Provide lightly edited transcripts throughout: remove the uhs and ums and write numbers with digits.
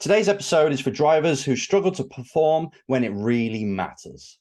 Today's episode is for drivers who struggle to perform when it really matters.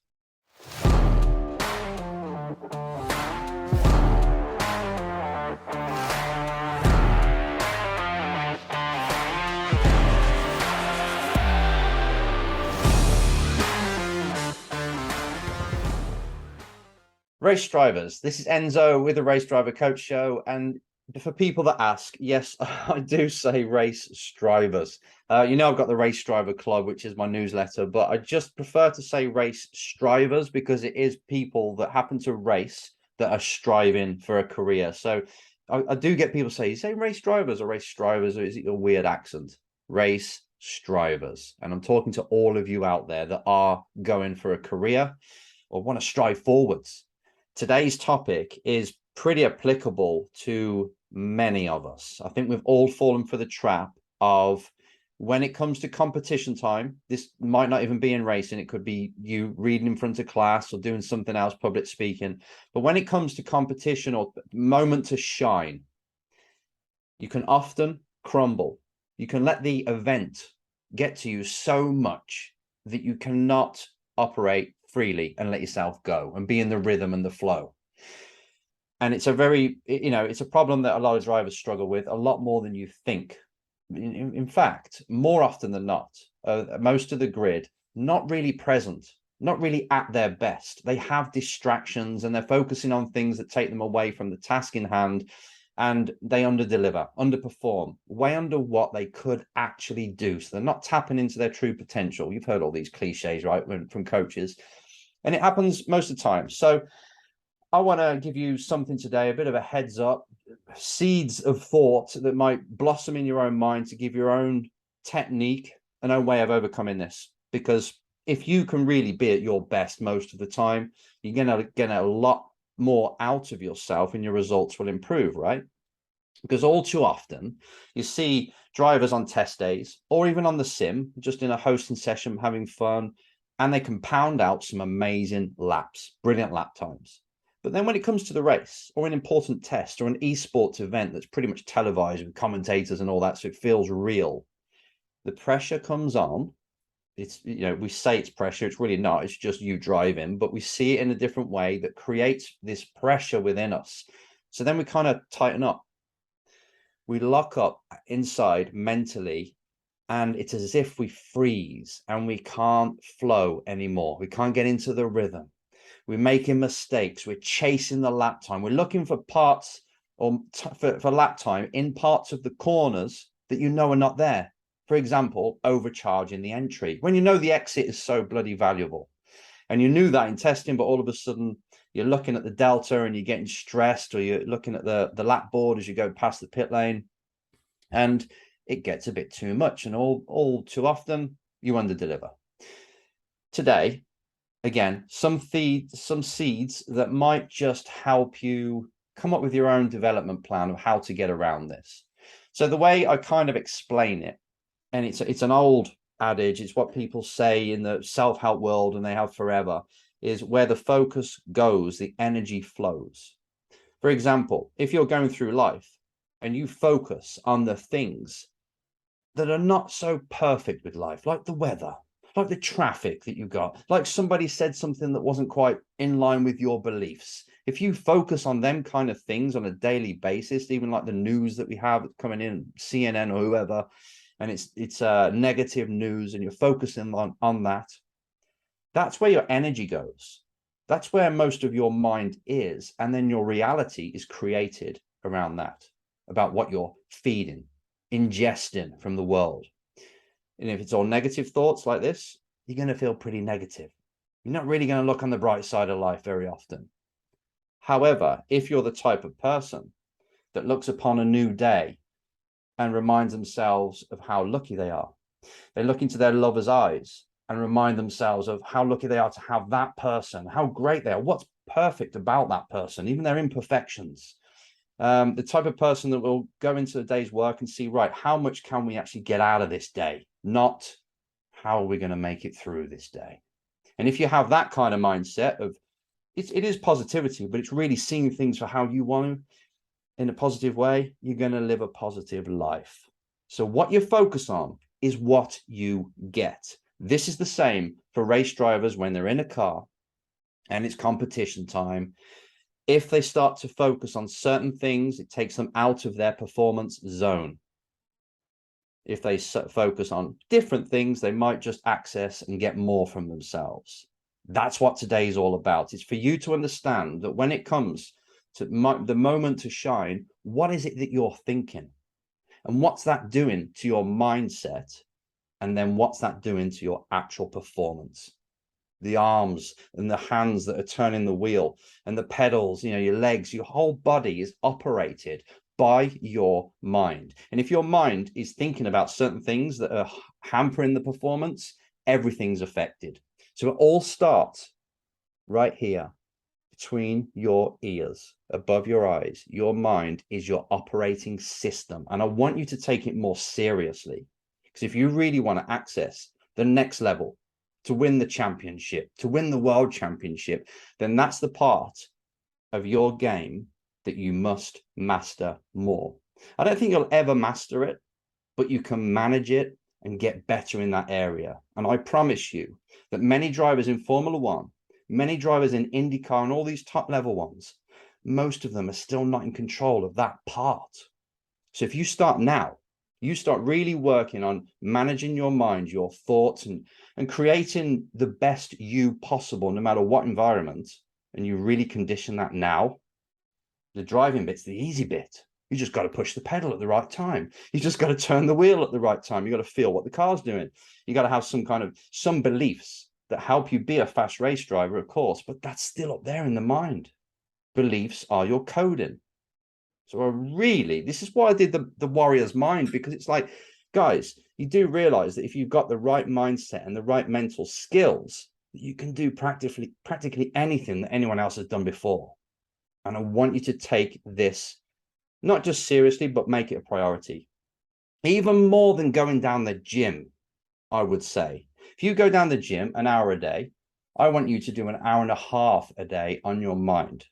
Race drivers, this is Enzo with the Race Driver Coach Show, and for people that ask, yes, I do say race drivers. I've got the Race Driver Club, which is my newsletter, but I just prefer to say race strivers because it is people that happen to race that are striving for a career. So I do get people say, you say race drivers or race strivers, or is it your weird accent? Race strivers. And I'm talking to all of you out there that are going for a career or want to strive forwards. Today's topic is pretty applicable to many of us. I think we've all fallen for the trap of when it comes to competition time. This might not even be in racing. It could be you reading in front of class or doing something else, public speaking. But when it comes to competition or moment to shine, you can often crumble. You can let the event get to you so much that you cannot operate freely and let yourself go and be in the rhythm and the flow. And it's a very, it's a problem that a lot of drivers struggle with a lot more than you think. In fact, more often than not, most of the grid, not really present, not really at their best. They have distractions and they're focusing on things that take them away from the task in hand, and they underdeliver, underperform, way under what they could actually do. So they're not tapping into their true potential. You've heard all these cliches, right, from coaches, and it happens most of the time. So I want to give you something today, a bit of a heads up, seeds of thought that might blossom in your own mind to give your own technique, an own way of overcoming this. Because if you can really be at your best most of the time, you're going to get a lot more out of yourself and your results will improve, right? Because all too often you see drivers on test days or even on the sim, just in a hosting session, having fun, and they can pound out some amazing laps, brilliant lap times. But then when it comes to the race or an important test or an esports event that's pretty much televised with commentators and all that, so it feels real, the pressure comes on. It's, we say it's pressure, it's really not, it's just you driving, but we see it in a different way that creates this pressure within us. So then we kind of tighten up. We lock up inside mentally, and it's as if we freeze and we can't flow anymore. We can't get into the rhythm. We're making mistakes. We're chasing the lap time. We're looking for parts or for lap time in parts of the corners that are not there. For example, overcharging the entry when the exit is so bloody valuable. And you knew that in testing, but all of a sudden you're looking at the delta and you're getting stressed, or you're looking at the lap board as you go past the pit lane, and it gets a bit too much. And all too often you underdeliver. Today, again, some seeds that might just help you come up with your own development plan of how to get around this. So the way I kind of explain it, and it's an old adage, it's what people say in the self-help world and they have forever, is where the focus goes, the energy flows. For example, if you're going through life and you focus on the things that are not so perfect with life, like the weather, like the traffic that you got, like somebody said something that wasn't quite in line with your beliefs. If you focus on them kind of things on a daily basis, even like the news that we have coming in, CNN or whoever, and it's negative news, and you're focusing on that, that's where your energy goes. That's where most of your mind is. And then your reality is created around that, about what you're feeding, ingesting from the world. And if it's all negative thoughts like this, you're going to feel pretty negative. You're not really going to look on the bright side of life very often. However, if you're the type of person that looks upon a new day and reminds themselves of how lucky they are, they look into their lover's eyes and remind themselves of how lucky they are to have that person, how great they are, what's perfect about that person, even their imperfections. The type of person that will go into the day's work and see, right, how much can we actually get out of this day? Not how are we going to make it through this day? And if you have that kind of mindset of, it is positivity, but it's really seeing things for how you want to, in a positive way, you're going to live a positive life. So what you focus on is what you get. This is the same for race drivers when they're in a car and it's competition time. If they start to focus on certain things, it takes them out of their performance zone. If they focus on different things, they might just access and get more from themselves. That's what today is all about. It's for you to understand that when it comes to the moment to shine, what is it that you're thinking? And what's that doing to your mindset? And then what's that doing to your actual performance? The arms and the hands that are turning the wheel and the pedals, your legs, your whole body is operated by your mind. And if your mind is thinking about certain things that are hampering the performance, everything's affected. So it all starts right here between your ears, above your eyes. Your mind is your operating system. And I want you to take it more seriously, because if you really want to access the next level, to win the championship, to win the world championship, then that's the part of your game that you must master more. I don't think you'll ever master it, but you can manage it and get better in that area. And I promise you that many drivers in Formula One, many drivers in IndyCar and all these top level ones, most of them are still not in control of that part. So if you start now, you start really working on managing your mind, your thoughts, and creating the best you possible, no matter what environment, and you really condition that now, the driving bit's the easy bit. You just got to push the pedal at the right time. You just got to turn the wheel at the right time. You got to feel what the car's doing. You got to have some beliefs that help you be a fast race driver, of course, but that's still up there in the mind. Beliefs are your coding. So this is why I did the warrior's mind, because it's like, guys, you do realize that if you've got the right mindset and the right mental skills, you can do practically anything that anyone else has done before. And I want you to take this not just seriously, but make it a priority. Even more than going down the gym, I would say. If you go down the gym an hour a day, I want you to do an hour and a half a day on your mind,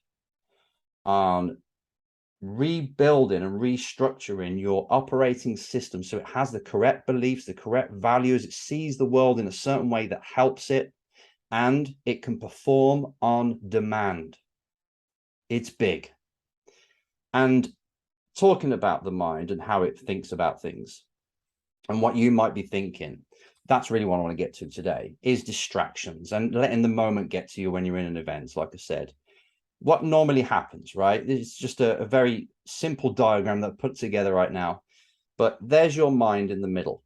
on rebuilding and restructuring your operating system so it has the correct beliefs, the correct values, it sees the world in a certain way that helps it, and it can perform on demand. It's big. And talking about the mind and how it thinks about things and what you might be thinking, that's really what I want to get to today, is distractions and letting the moment get to you when you're in an event. Like I said, what normally happens, right? It's just a very simple diagram that I put together right now, but there's your mind in the middle.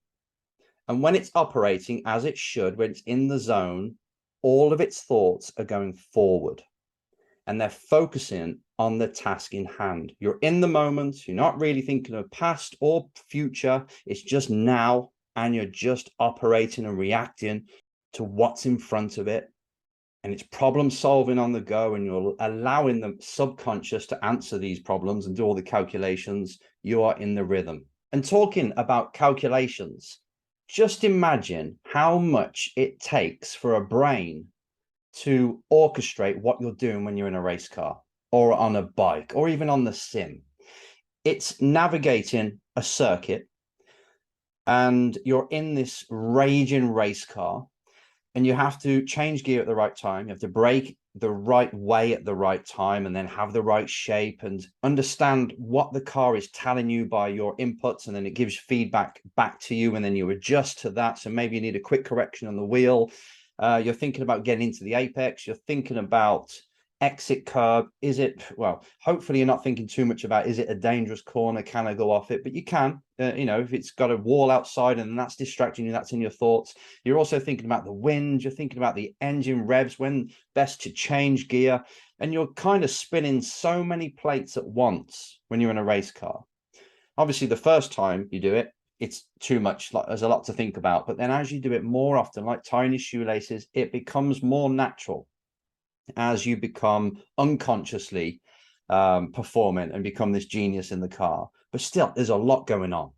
And when it's operating as it should, when it's in the zone, all of its thoughts are going forward and they're focusing on the task in hand. You're in the moment. You're not really thinking of past or future. It's just now, and you're just operating and reacting to what's in front of it. And it's problem solving on the go, and you're allowing the subconscious to answer these problems and do all the calculations. You are in the rhythm. And talking about calculations, just imagine how much it takes for a brain to orchestrate what you're doing when you're in a race car or on a bike or even on the sim. It's navigating a circuit and you're in this raging race car, and you have to change gear at the right time. You have to brake the right way at the right time, and then have the right shape and understand what the car is telling you by your inputs. And then it gives feedback back to you, and then you adjust to that. So maybe you need a quick correction on the wheel. You're thinking about getting into the apex. You're thinking about exit curb. Is it, well, hopefully you're not thinking too much about, is it a dangerous corner? Can I go off it? But you can, if it's got a wall outside and that's distracting you, that's in your thoughts. You're also thinking about the wind. You're thinking about the engine revs, when best to change gear. And you're kind of spinning so many plates at once when you're in a race car. Obviously, the first time you do it, it's too much, like there's a lot to think about. But then as you do it more often, like tying your shoelaces, it becomes more natural as you become unconsciously performing and become this genius in the car. But still, there's a lot going on.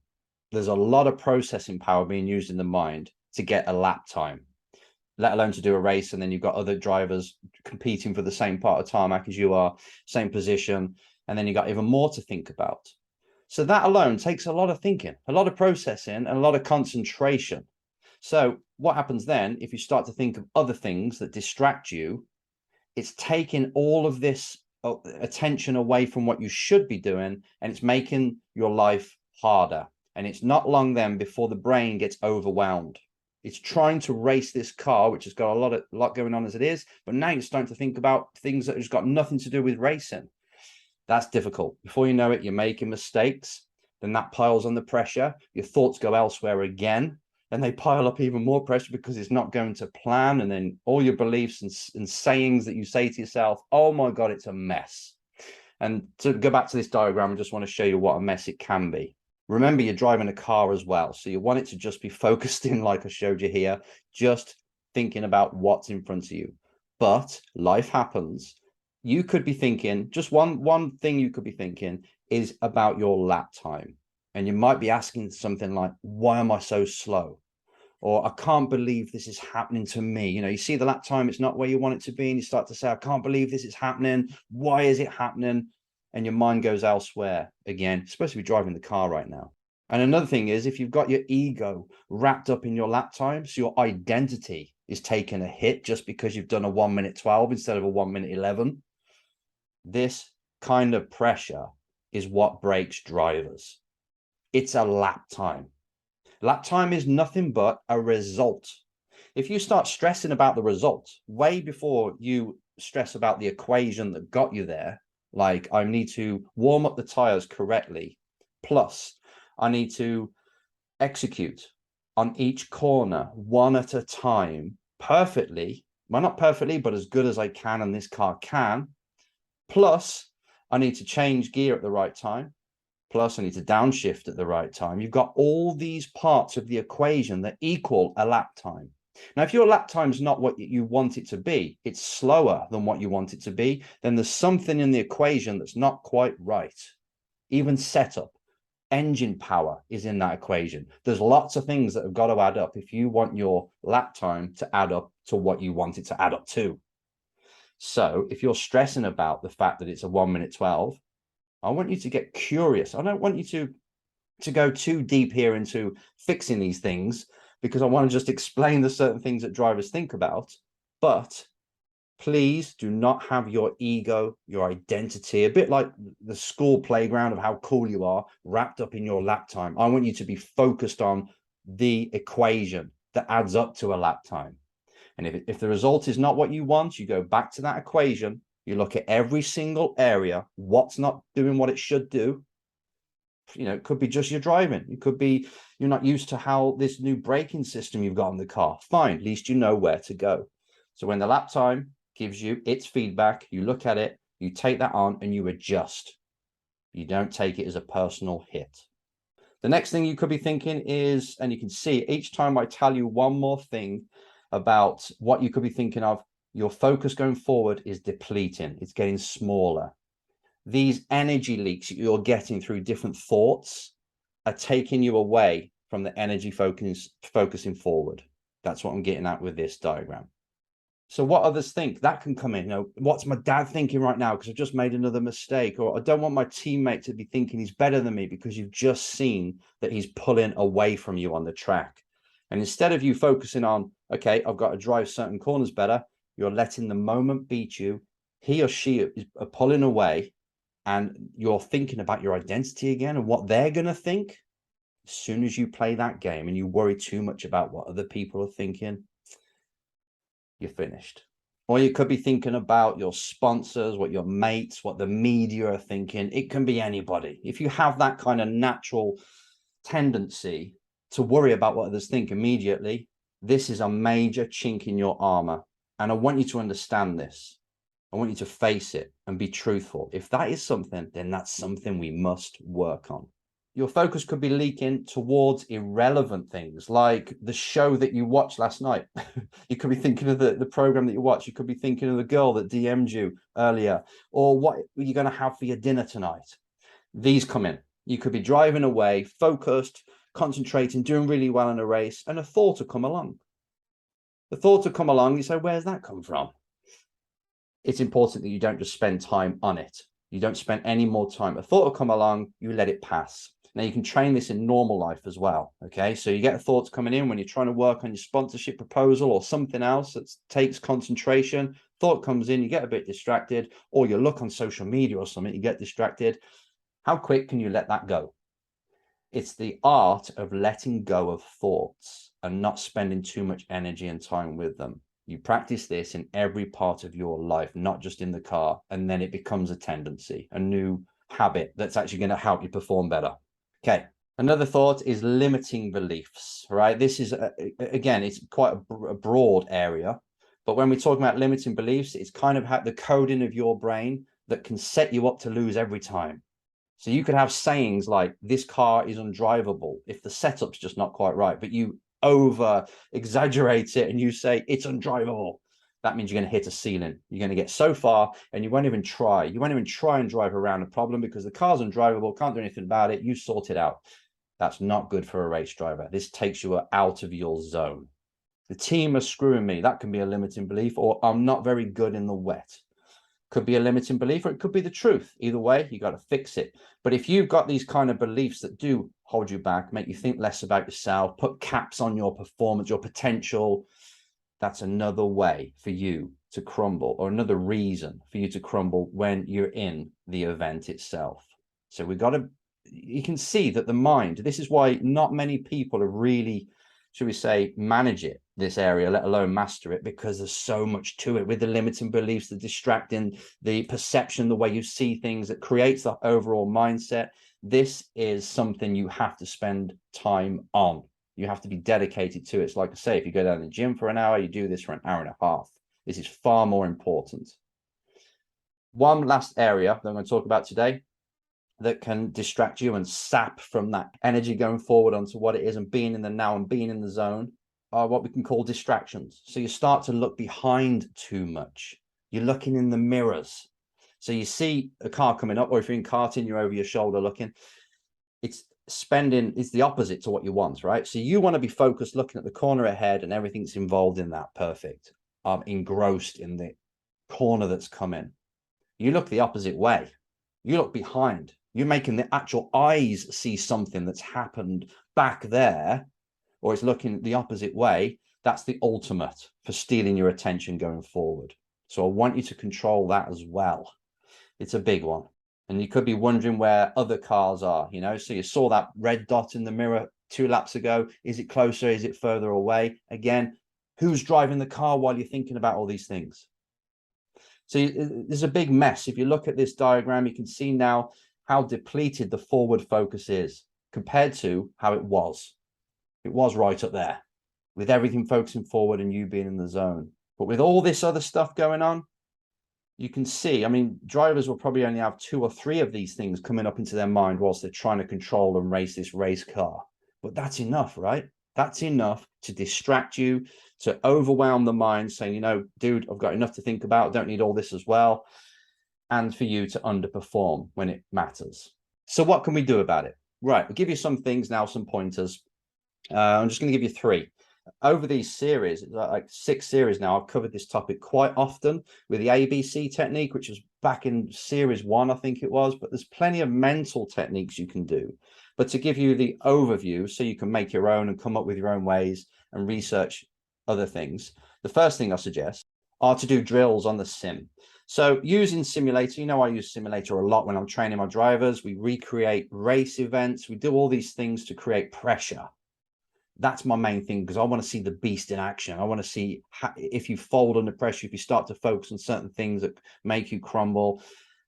There's a lot of processing power being used in the mind to get a lap time, let alone to do a race. And then you've got other drivers competing for the same part of tarmac as you are, same position. And then you've got even more to think about. So that alone takes a lot of thinking, a lot of processing, and a lot of concentration. So what happens then, if you start to think of other things that distract you, it's taking all of this attention away from what you should be doing, and it's making your life harder. And it's not long then before the brain gets overwhelmed. It's trying to race this car, which has got a lot going on as it is, but now you're starting to think about things that has got nothing to do with racing. That's difficult. Before you know it, you're making mistakes. Then that piles on the pressure. Your thoughts go elsewhere again, and they pile up even more pressure because it's not going to plan. And then all your beliefs and sayings that you say to yourself, oh my God, it's a mess. And to go back to this diagram, I just want to show you what a mess it can be. Remember, you're driving a car as well. So you want it to just be focused in, like I showed you here, just thinking about what's in front of you. But life happens. You could be thinking, just one thing you could be thinking is about your lap time. And you might be asking something like, why am I so slow? Or I can't believe this is happening to me. You know, you see the lap time, it's not where you want it to be. And you start to say, I can't believe this is happening. Why is it happening? And your mind goes elsewhere again. You're supposed to be driving the car right now. And another thing is, if you've got your ego wrapped up in your lap time, so your identity is taking a hit just because you've done a 1 minute 12 instead of a 1 minute 11. This kind of pressure is what breaks drivers. It's a lap time. Lap time is nothing but a result. If you start stressing about the result way before you stress about the equation that got you there, like I need to warm up the tires correctly, plus I need to execute on each corner one at a time perfectly, well, not perfectly, but as good as I can, and this car can. Plus, I need to change gear at the right time. Plus, I need to downshift at the right time. You've got all these parts of the equation that equal a lap time. Now, if your lap time's not what you want it to be, it's slower than what you want it to be, then there's something in the equation that's not quite right. Even setup, engine power is in that equation. There's lots of things that have got to add up if you want your lap time to add up to what you want it to add up to. So if you're stressing about the fact that it's a 1 minute 12, I want you to get curious. I don't want you to go too deep here into fixing these things, because I want to just explain the certain things that drivers think about. But please do not have your ego, your identity, a bit like the school playground of how cool you are, wrapped up in your lap time. I want you to be focused on the equation that adds up to a lap time. And if the result is not what you want, you go back to that equation. You look at every single area, what's not doing what it should do. You know, it could be just your driving. It could be you're not used to how this new braking system you've got in the car. Fine, at least you know where to go. So when the lap time gives you its feedback, you look at it, you take that on and you adjust. You don't take it as a personal hit. The next thing you could be thinking is, and you can see each time I tell you one more thing about what you could be thinking of, your focus going forward is depleting. It's getting smaller. These energy leaks you're getting through different thoughts are taking you away from the energy focusing forward. That's what I'm getting at with this diagram. So what others think, that can come in. You know, what's my dad thinking right now because I've just made another mistake? Or I don't want my teammate to be thinking he's better than me because you've just seen that he's pulling away from you on the track. And instead of you focusing on, okay, I've got to drive certain corners better, you're letting the moment beat you. He or she is pulling away, and you're thinking about your identity again and what they're going to think. As soon as you play that game and you worry too much about what other people are thinking, you're finished. Or you could be thinking about your sponsors, what your mates, what the media are thinking. It can be anybody. If you have that kind of natural tendency to worry about what others think immediately, this is a major chink in your armor. And I want you to understand this. I want you to face it and be truthful. If that is something, then that's something we must work on. Your focus could be leaking towards irrelevant things like the show that you watched last night. You could be thinking of the program that you watched. You could be thinking of the girl that DM'd you earlier, or what you're going to have for your dinner tonight. These come in. You could be driving away, focused, concentrating, doing really well in a race, and a thought will come along. The thought will come along, you say, where's that come from? It's important that you don't just spend time on it. You don't spend any more time. A thought will come along, you let it pass. Now you can train this in normal life as well. Okay, so you get the thoughts coming in when you're trying to work on your sponsorship proposal or something else that takes concentration. Thought comes in, you get a bit distracted, or you look on social media or something, you get distracted. How quick can you let that go? It's the art of letting go of thoughts and not spending too much energy and time with them. You practice this in every part of your life, not just in the car, and then it becomes a tendency, a new habit that's actually going to help you perform better. Okay, another thought is limiting beliefs, right? This is, again, it's quite a broad area, but when we talk about limiting beliefs, it's kind of the coding of your brain that can set you up to lose every time. So you could have sayings like, this car is undrivable if the setup's just not quite right, but you over exaggerate it and you say it's undrivable. That means you're going to hit a ceiling. You're going to get so far and you won't even try. You won't even try and drive around a problem because the car's undrivable, can't do anything about it. You sort it out. That's not good for a race driver. This takes you out of your zone. The team are screwing me. That can be a limiting belief, or I'm not very good in the wet. Could be a limiting belief, or it could be the truth. Either way, you got to fix it. But if you've got these kind of beliefs that do hold you back, make you think less about yourself, put caps on your performance, your potential, that's another way for you to crumble, or another reason for you to crumble when you're in the event itself. So we've got to, you can see that the mind, this is why not many people are really, should we say, manage it, this area, let alone master it, because there's so much to it with the limiting beliefs, the distracting, the perception, the way you see things that creates the overall mindset. This is something you have to spend time on. You have to be dedicated to it. It's like I say, if you go down to the gym for an hour, you do this for an hour and a half. This is far more important. One last area that I'm going to talk about today that can distract you and sap from that energy going forward onto what it is and being in the now and being in the zone are what we can call distractions. So you start to look behind too much. You're looking in the mirrors. So you see a car coming up, or if you're in karting, you're over your shoulder looking. It's the opposite to what you want, right? So you want to be focused, looking at the corner ahead and everything's involved in that. Perfect. I'm engrossed in the corner that's coming. You look the opposite way. You look behind. You're making the actual eyes see something that's happened back there, or it's looking the opposite way. That's the ultimate for stealing your attention going forward. So I want you to control that as well. It's a big one. And you could be wondering where other cars are, you know, so you saw that red dot in the mirror 2 laps ago. Is it closer? Is it further away? Again, who's driving the car while you're thinking about all these things? So there's a big mess. If you look at this diagram, you can see now how depleted the forward focus is compared to how it was. It was right up there with everything focusing forward and you being in the zone. But with all this other stuff going on, you can see, I mean, drivers will probably only have 2 or 3 of these things coming up into their mind whilst they're trying to control and race this race car. But that's enough, right? That's enough to distract you, to overwhelm the mind, saying, you know, dude, I've got enough to think about, don't need all this as well. And for you to underperform when it matters. So what can we do about it? Right, I'll give you some things now, some pointers. I'm just going to give you 3. Over these series, like 6 series now, I've covered this topic quite often with the ABC technique, which was back in series 1, I think it was, but there's plenty of mental techniques you can do. But to give you the overview so you can make your own and come up with your own ways and research other things, the first thing I suggest are to do drills on the sim. So using simulator, you know, I use simulator a lot when I'm training my drivers. We recreate race events. We do all these things to create pressure. That's my main thing, because I want to see the beast in action. I want to see if you fold under pressure, if you start to focus on certain things that make you crumble.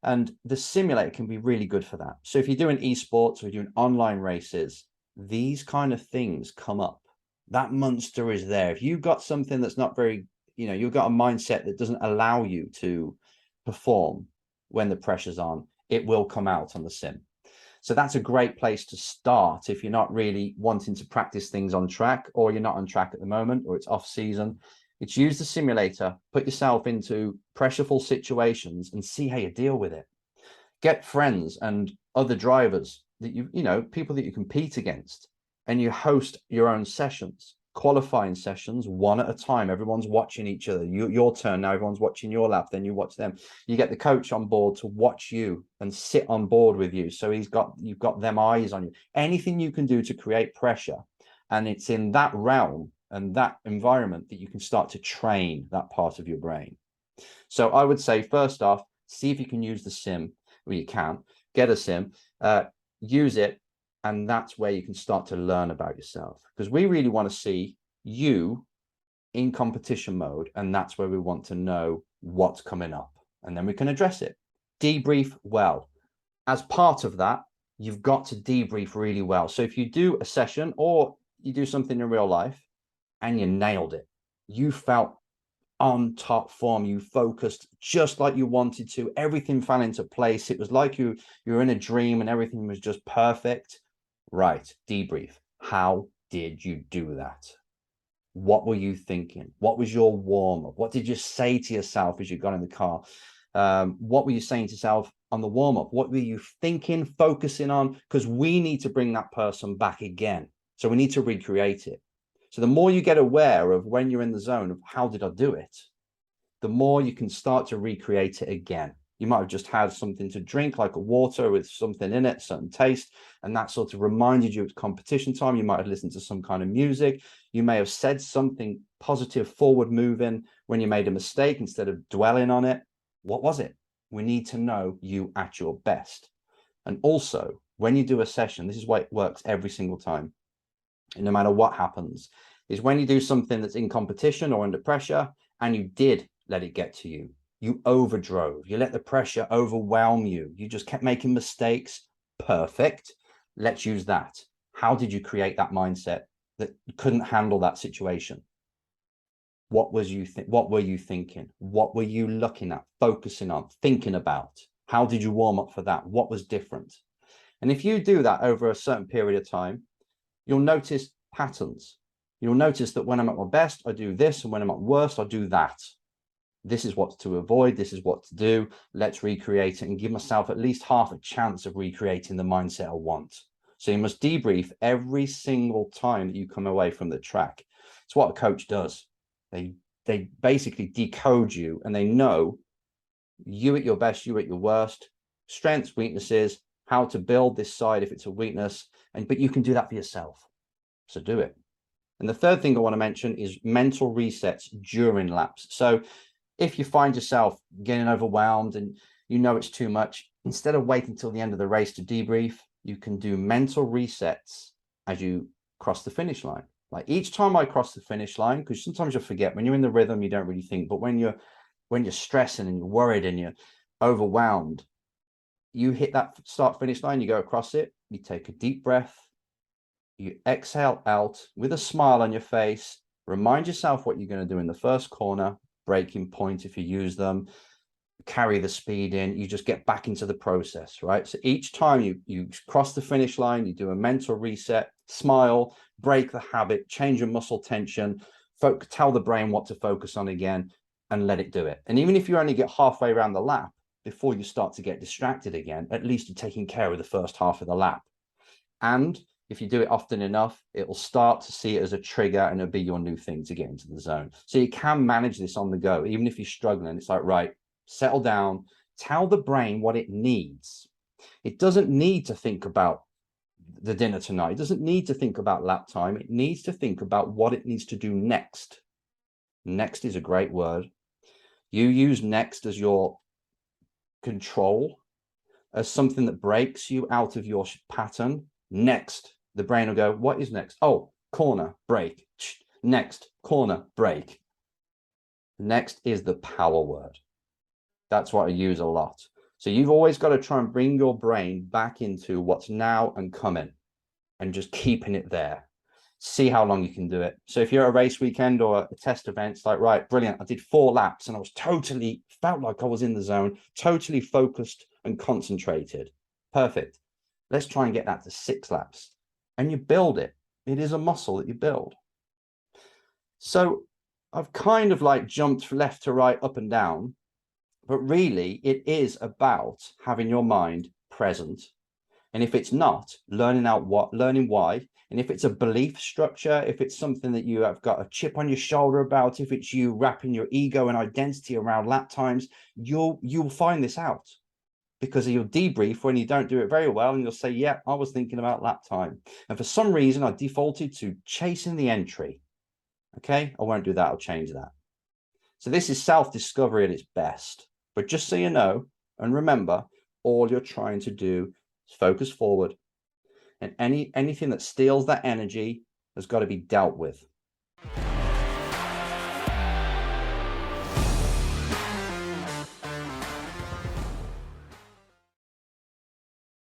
And the simulator can be really good for that. So if you're doing esports or you're doing online races, these kind of things come up. That monster is there. If you've got something that's not very, you know, you've got a mindset that doesn't allow you to perform when the pressure's on, it will come out on the sim. So that's a great place to start if you're not really wanting to practice things on track, or you're not on track at the moment, or it's off season. It's use the simulator, put yourself into pressureful situations and see how you deal with it. Get friends and other drivers that you know, people that you compete against, and you host your own sessions. qualifying sessions one at a time. Everyone's watching each other. Your turn now, everyone's watching your lap, then you watch them. You get the coach on board to watch you and sit on board with you, so you've got them eyes on you. Anything you can do to create pressure, and it's in that realm and that environment that you can start to train that part of your brain. So I would say, first off, see if you can use the sim. Well, you can get a sim, use it, and that's where you can start to learn about yourself, because we really want to see you in competition mode, and that's where we want to know what's coming up, and then we can address it. Debrief well. As part of that, you've got to debrief really well. So if you do a session or you do something in real life and you nailed it, you felt on top form, you focused just like you wanted to, everything fell into place, it was like you were in a dream and everything was just perfect. Right, debrief. How did you do that? What were you thinking? What was your warm-up? What did you say to yourself as you got in the car? What were you saying to yourself on the warm-up? What were you thinking, focusing on? Because we need to bring that person back again. So we need to recreate it. So the more you get aware of when you're in the zone of how did I do it, the more you can start to recreate it again. You might have just had something to drink, like a water with something in it, certain taste, and that sort of reminded you it's competition time. You might have listened to some kind of music. You may have said something positive, forward moving when you made a mistake instead of dwelling on it. What was it? We need to know you at your best. And also, when you do a session, this is why it works every single time, and no matter what happens, is when you do something that's in competition or under pressure, and you did let it get to you. You overdrove, you let the pressure overwhelm you. You just kept making mistakes. Perfect. Let's use that. How did you create that mindset that couldn't handle that situation? What were you thinking? What were you looking at, focusing on, thinking about? How did you warm up for that? What was different? And if you do that over a certain period of time, you'll notice patterns. You'll notice that when I'm at my best, I do this, and when I'm at worst, I do that. This is what to avoid. This is what to do. Let's recreate it and give myself at least half a chance of recreating the mindset I want. So you must debrief every single time that you come away from the track. It's what a coach does. They basically decode you, and they know you at your best, you at your worst, strengths, weaknesses, how to build this side if it's a weakness, but you can do that for yourself. So do it. And the third thing I want to mention is mental resets during laps. So if you find yourself getting overwhelmed and you know it's too much, instead of waiting until the end of the race to debrief, you can do mental resets as you cross the finish line. Like each time I cross the finish line, because sometimes you forget, when you're in the rhythm, you don't really think, but when you're stressing and you're worried and you're overwhelmed, you hit that start finish line, you go across it, you take a deep breath, you exhale out with a smile on your face, remind yourself what you're going to do in the first corner, braking point if you use them, carry the speed in, you just get back into the process, right? So each time you cross the finish line, you do a mental reset, smile, break the habit, change your muscle tension, tell the brain what to focus on again, and let it do it. And even if you only get halfway around the lap before you start to get distracted again, at least you're taking care of the first half of the lap. And if you do it often enough, it will start to see it as a trigger, and it'll be your new thing to get into the zone. So you can manage this on the go, even if you're struggling. It's like, right, settle down, tell the brain what it needs. It doesn't need to think about the dinner tonight. It doesn't need to think about lap time. It needs to think about what it needs to do next. Next is a great word. You use next as your control, as something that breaks you out of your pattern. Next, the brain will go, what is next? Oh, corner, brake. Next, corner, brake. Next is the power word. That's what I use a lot. So you've always got to try and bring your brain back into what's now and coming, and just keeping it there. See how long you can do it. So if you're at a race weekend or a test event, it's like, right, brilliant. I did 4 laps and I was felt like I was in the zone, totally focused and concentrated. Perfect. Let's try and get that to 6 laps. And you build it. It is a muscle that you build. So I've kind of like jumped left to right, up and down, but really it is about having your mind present. And if it's not, learning why. And if it's a belief structure, if it's something that you have got a chip on your shoulder about, if it's you wrapping your ego and identity around lap times, you'll find this out, because you'll debrief when you don't do it very well, and you'll say, yeah, I was thinking about lap time, and for some reason I defaulted to chasing the entry. Okay, I won't do that. I'll change that. So this is self-discovery at its best. But just so you know, and remember, all you're trying to do is focus forward, and anything that steals that energy has got to be dealt with.